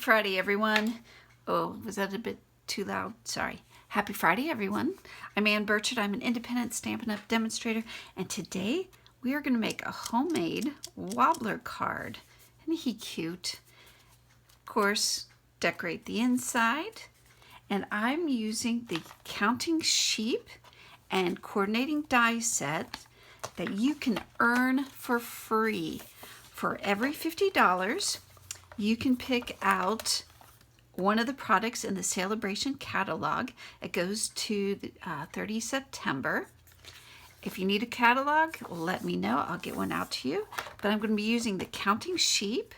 Friday, everyone. Oh, was that a bit too loud? Sorry. Happy Friday, everyone. I'm Ann Birchard. I'm an independent Stampin' Up! Demonstrator, and today we are going to make a homemade wobbler card. Isn't he cute? Of course, decorate the inside, and I'm using the counting sheep and coordinating die set that you can earn for free. For every $50, you can pick out one of the products in the Celebration catalog. It goes to the 30 September. If you need a catalog, let me know. I'll get one out to you. But I'm going to be using the counting sheep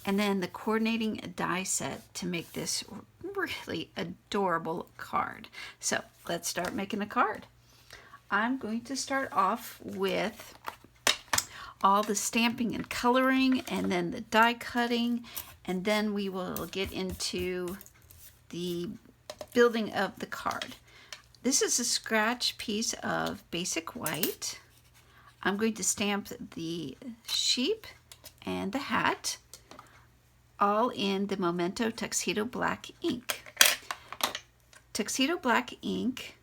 and then the coordinating die set to make this really adorable card. So let's start making a card. I'm going to start off with all the stamping and coloring, and then the die cutting, and then we will get into the building of the card. This is a scratch piece of basic white. I'm going to stamp the sheep and the hat all in the Memento Tuxedo Black ink. Tuxedo Black ink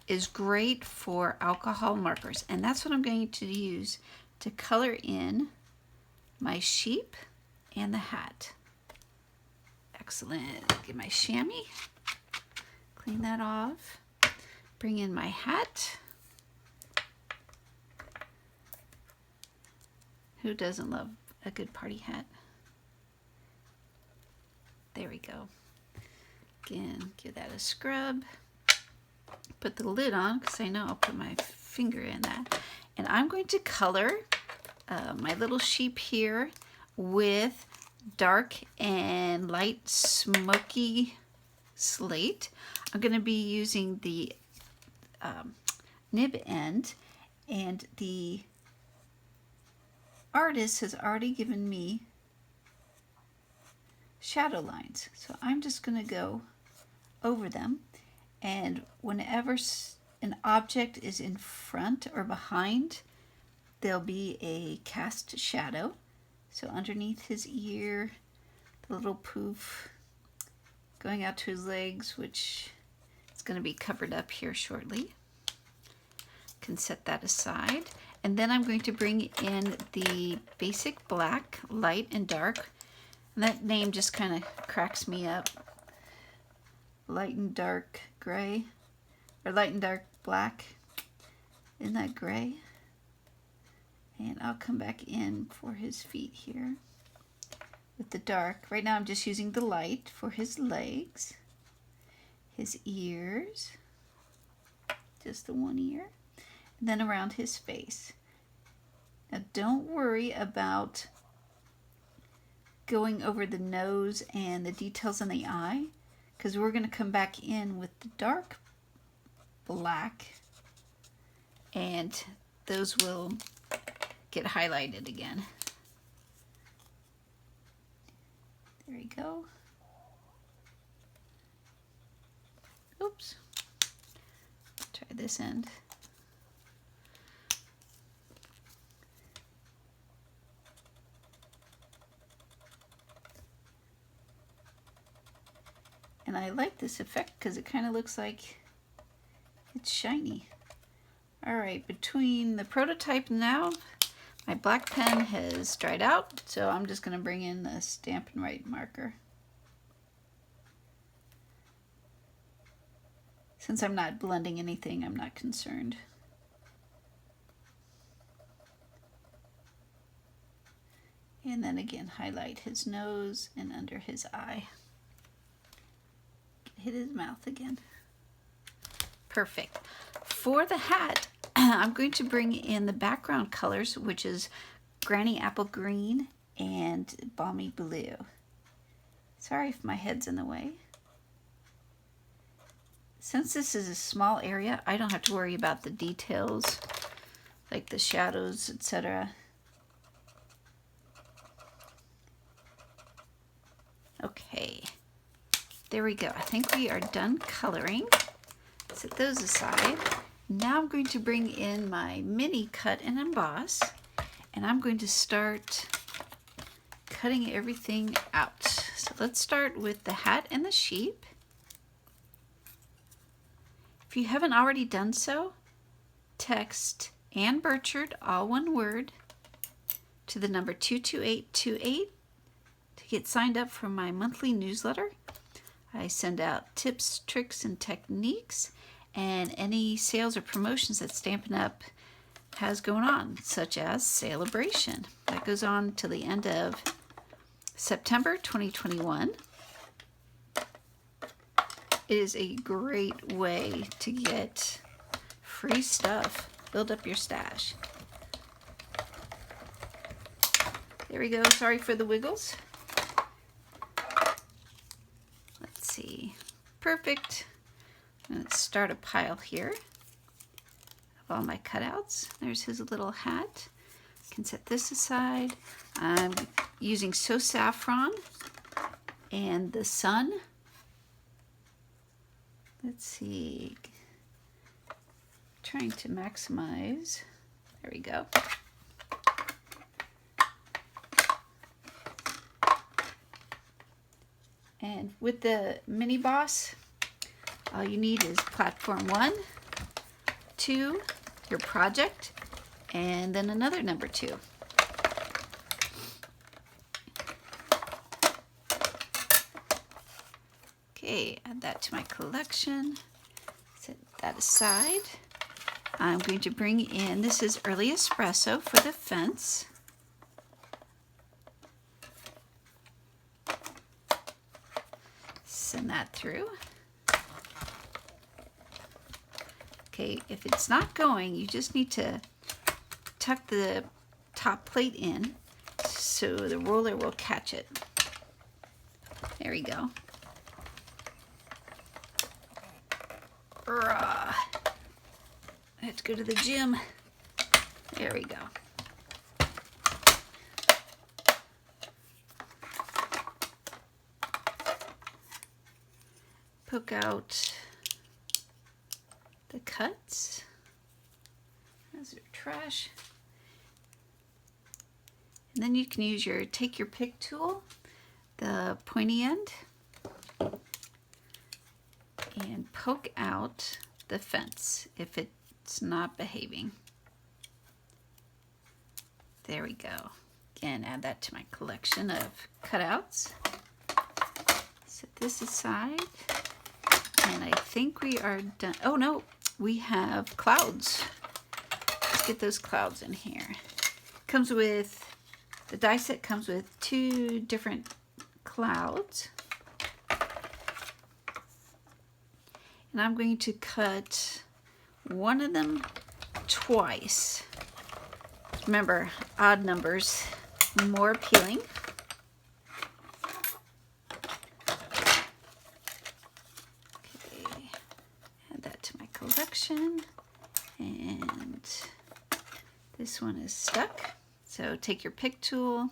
is great for alcohol markers, and that's what I'm going to use to color in my sheep and the hat. Excellent. Get my chamois, clean that off, bring in my hat. Who doesn't love a good party hat? There we go. Again, give that a scrub. Put the lid on because I know I'll put my finger in that. And I'm going to color my little sheep here with dark and light smoky slate. I'm going to be using the nib end, and the artist has already given me shadow lines. So I'm just going to go over them, and whenever an object is in front or behind, there'll be a cast shadow. So underneath his ear, the little poof going out to his legs, which is going to be covered up here shortly. Can set that aside. And then I'm going to bring in the basic black, light and dark. And that name just kind of cracks me up. Light and dark gray, or light and dark black. Isn't that gray? And I'll come back in for his feet here with the dark. Right now I'm just using the light for his legs, his ears, just the one ear, and then around his face. Now don't worry about going over the nose and the details in the eye, because we're going to come back in with the dark black, and those will get highlighted again. There we go. Oops. Try this end. And I like this effect because it kind of looks like it's shiny. Alright, between the prototype now, my black pen has dried out, so I'm just going to bring in the Stampin' Right marker. Since I'm not blending anything, I'm not concerned. And then again, highlight his nose and under his eye. Hit his mouth again. Perfect. For the hat, I'm going to bring in the background colors, which is Granny Apple Green and Balmy Blue. Sorry if my head's in the way. Since this is a small area, I don't have to worry about the details, like the shadows, etc. Okay. There we go. I think we are done coloring. Set those aside. Now I'm going to bring in my mini Cut and Emboss, and I'm going to start cutting everything out. So let's start with the hat and the sheep. If you haven't already done so, text ANNBIRCHARD, all one word, to the number 22828 to get signed up for my monthly newsletter. I send out tips, tricks, and techniques, and any sales or promotions that Stampin' Up! Has going on, such as Celebration. That goes on till the end of September 2021. It is a great way to get free stuff. Build up your stash. There we go. Sorry for the wiggles. Let's see. Perfect. Let's start a pile here of all my cutouts. There's his little hat. Can set this aside. I'm using So Saffron and the sun. Let's see. Trying to maximize. There we go. And with the mini boss, all you need is platform 1, 2, your project, and then another number 2. Okay, add that to my collection. Set that aside. I'm going to bring in, this is Early Espresso for the fence. Send that through. Okay, if it's not going, you just need to tuck the top plate in so the roller will catch it. There we go. I have to go to the gym. There we go. Poke out the cuts. Those are trash. And then you can use your, take your pick tool, the pointy end, and poke out the fence if it's not behaving. There we go. Again, add that to my collection of cutouts. Set this aside. And I think we are done. Oh no, we have clouds. Let's get those clouds in here. Comes with, the die set comes with 2 different clouds. And I'm going to cut one of them twice. Remember, odd numbers, more appealing. Collection, and this one is stuck. So take your pick tool.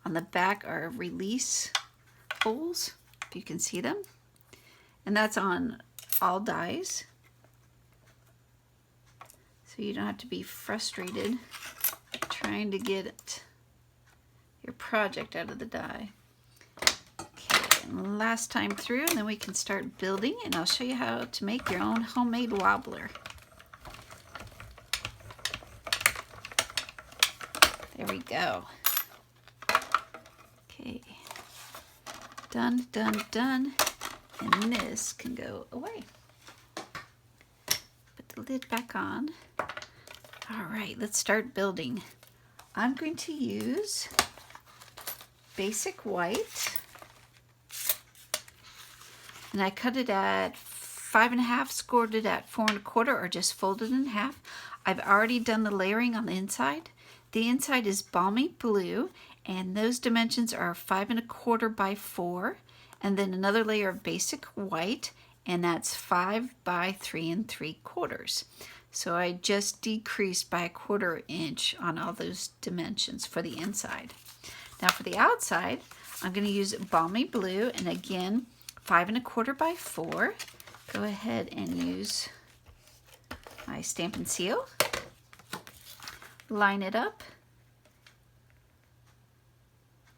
On the back are release holes, if you can see them, and that's on all dies, so you don't have to be frustrated trying to get your project out of the die. Last time through, and then we can start building, and I'll show you how to make your own homemade wobbler. There we go. Okay, done, done, done, and this can go away. Put the lid back on. All right, let's start building. I'm going to use basic white. And I cut it at 5.5, scored it at 4.25, or just folded in half. I've already done the layering on the inside. The inside is balmy blue, and those dimensions are 5.25 by 4, and then another layer of basic white, and that's 5 by 3 3/4. So I just decreased by 1/4 inch on all those dimensions for the inside. Now for the outside, I'm going to use balmy blue, and again, 5.25 by 4. Go ahead and use my Stampin' Seal. Line it up.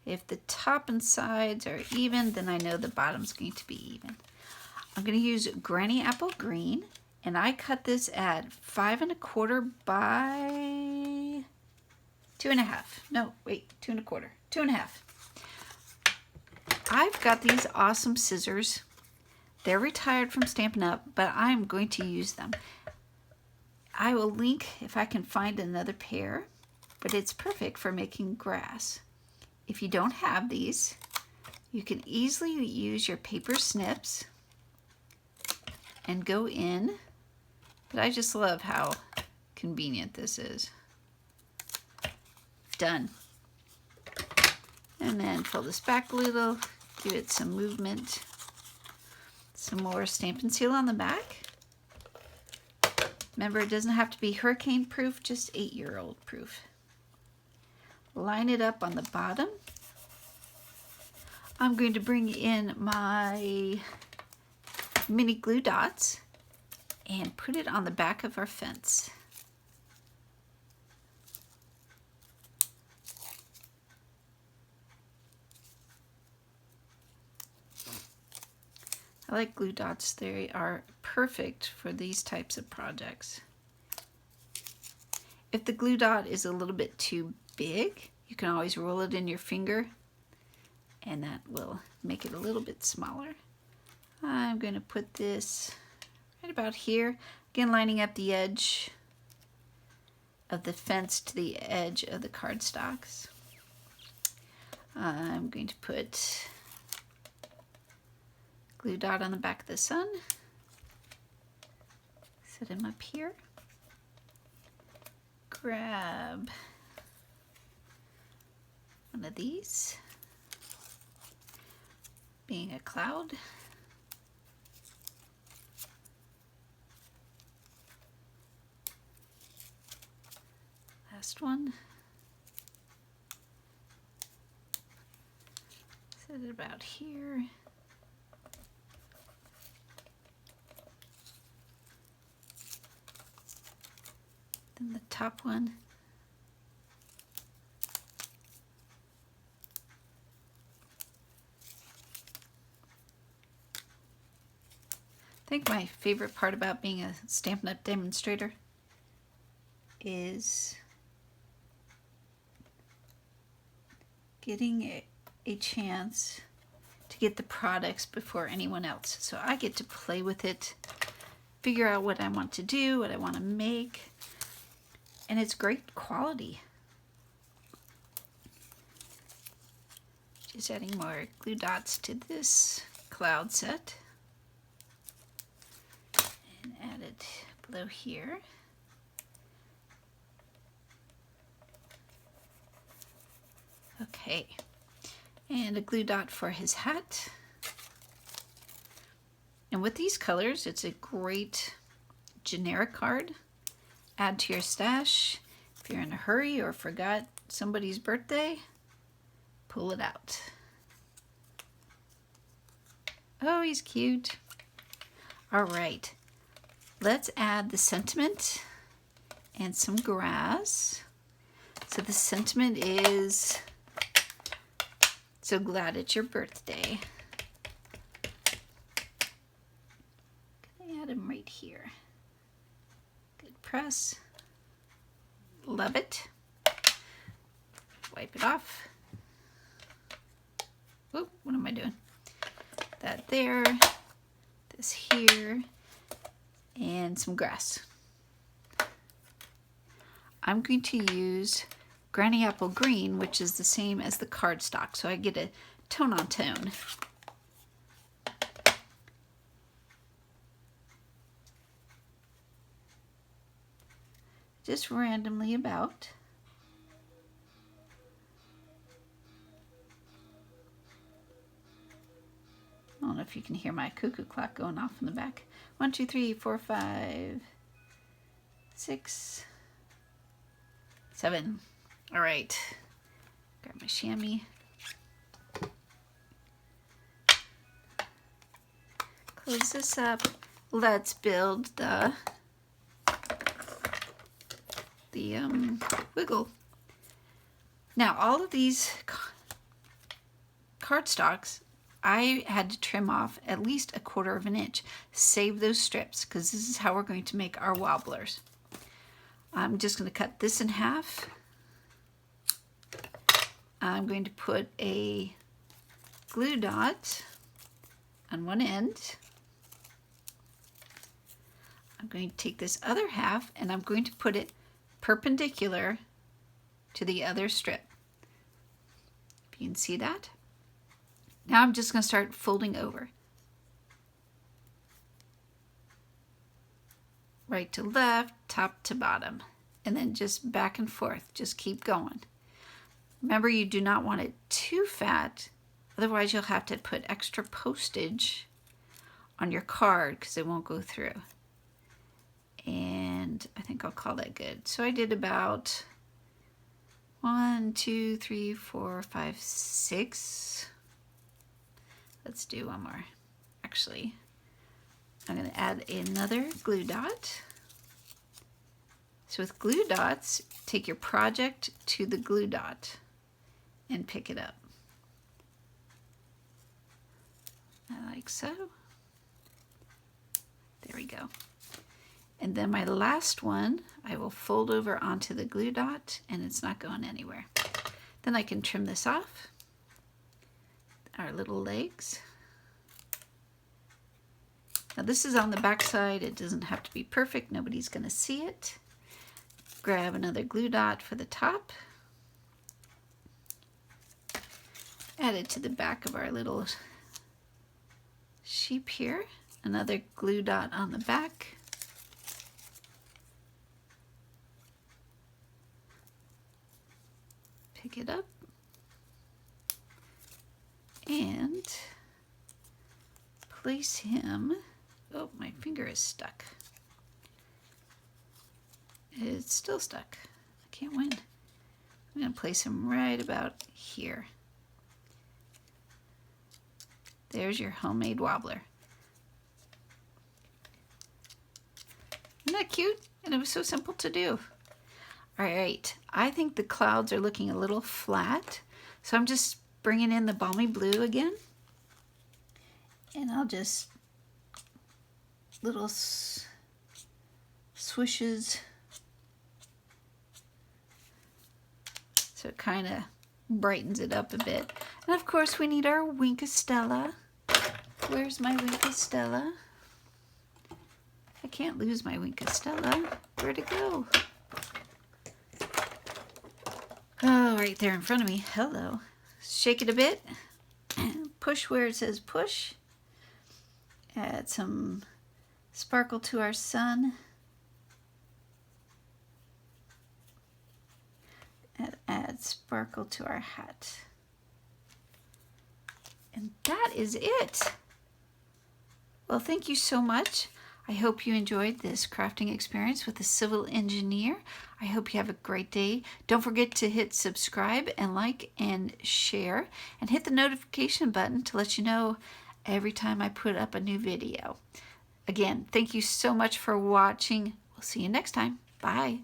If the top and sides are even, then I know the bottom's going to be even. I'm going to use Granny Apple Green, and I cut this at 5 1/4 by 2 1/2. No, wait, 2 1/4. 2 1/2. I've got these awesome scissors. They're retired from Stampin' Up, but I'm going to use them. I will link if I can find another pair, but it's perfect for making grass. If you don't have these, you can easily use your paper snips and go in, but I just love how convenient this is. Done. And then pull this back a little, give it some movement. Some more Stampin' Seal on the back. Remember, it doesn't have to be hurricane proof, just 8-year-old proof. Line it up on the bottom. I'm going to bring in my mini glue dots and put it on the back of our fence. I like glue dots. They are perfect for these types of projects. If the glue dot is a little bit too big, you can always roll it in your finger and that will make it a little bit smaller. I'm going to put this right about here. Again, lining up the edge of the fence to the edge of the cardstocks. I'm going to put glue dot on the back of the sun. Set him up here. Grab one of these, being a cloud. Last one. Set it about here. Then the top one. I think my favorite part about being a Stampin' Up demonstrator is getting a chance to get the products before anyone else. So I get to play with it, figure out what I want to do, what I want to make, and it's great quality. Just adding more glue dots to this cloud set. And add it below here. Okay, and a glue dot for his hat. And with these colors, it's a great generic card. Add to your stash. If you're in a hurry or forgot somebody's birthday, pull it out. Oh, he's cute. All right, let's add the sentiment and some grass. So the sentiment is, so glad it's your birthday. Gonna add him right here. Good press. Love it. Wipe it off. Whoop, what am I doing? That there, this here, and some grass. I'm going to use Granny Apple Green, which is the same as the cardstock, so I get a tone on tone. Just randomly about. I don't know if you can hear my cuckoo clock going off in the back. 1, 2, 3, 4, 5, 6, 7. All right, grab my chamois. Close this up. Let's build the wiggle. Now all of these cardstocks, I had to trim off at least 1/4 of an inch. Save those strips because this is how we're going to make our wobblers. I'm just going to cut this in half. I'm going to put a glue dot on one end. I'm going to take this other half and I'm going to put it perpendicular to the other strip. If you can see that. Now I'm just going to start folding over. Right to left, top to bottom, and then just back and forth. Just keep going. Remember, you do not want it too fat, otherwise you'll have to put extra postage on your card because it won't go through. And I think I'll call that good. So I did about 1, 2, 3, 4, 5, 6. Let's do one more. Actually, I'm going to add another glue dot. So with glue dots, take your project to the glue dot and pick it up. Like so. There we go. And then my last one, I will fold over onto the glue dot and it's not going anywhere. Then I can trim this off. Our little legs. Now this is on the back side. It doesn't have to be perfect. Nobody's going to see it. Grab another glue dot for the top. Add it to the back of our little sheep here. Another glue dot on the back. Pick it up. And place him. Oh, my finger is stuck. It's still stuck. I can't win. I'm going to place him right about here. There's your homemade wobbler. Isn't that cute? And it was so simple to do. All right, I think the clouds are looking a little flat, so I'm just bringing in the balmy blue again. And I'll just little swishes. So it kind of brightens it up a bit. And of course we need our Winkostella. Where's my Winkostella? I can't lose my Winkostella. Where'd it go? Oh, right there in front of me. Hello. Shake it a bit. Push where it says push. Add some sparkle to our sun. And add sparkle to our hat. And that is it. Well, thank you so much. I hope you enjoyed this crafting experience with a civil engineer. I hope you have a great day. Don't forget to hit subscribe and like and share and hit the notification button to let you know every time I put up a new video. Again, thank you so much for watching. We'll see you next time. Bye.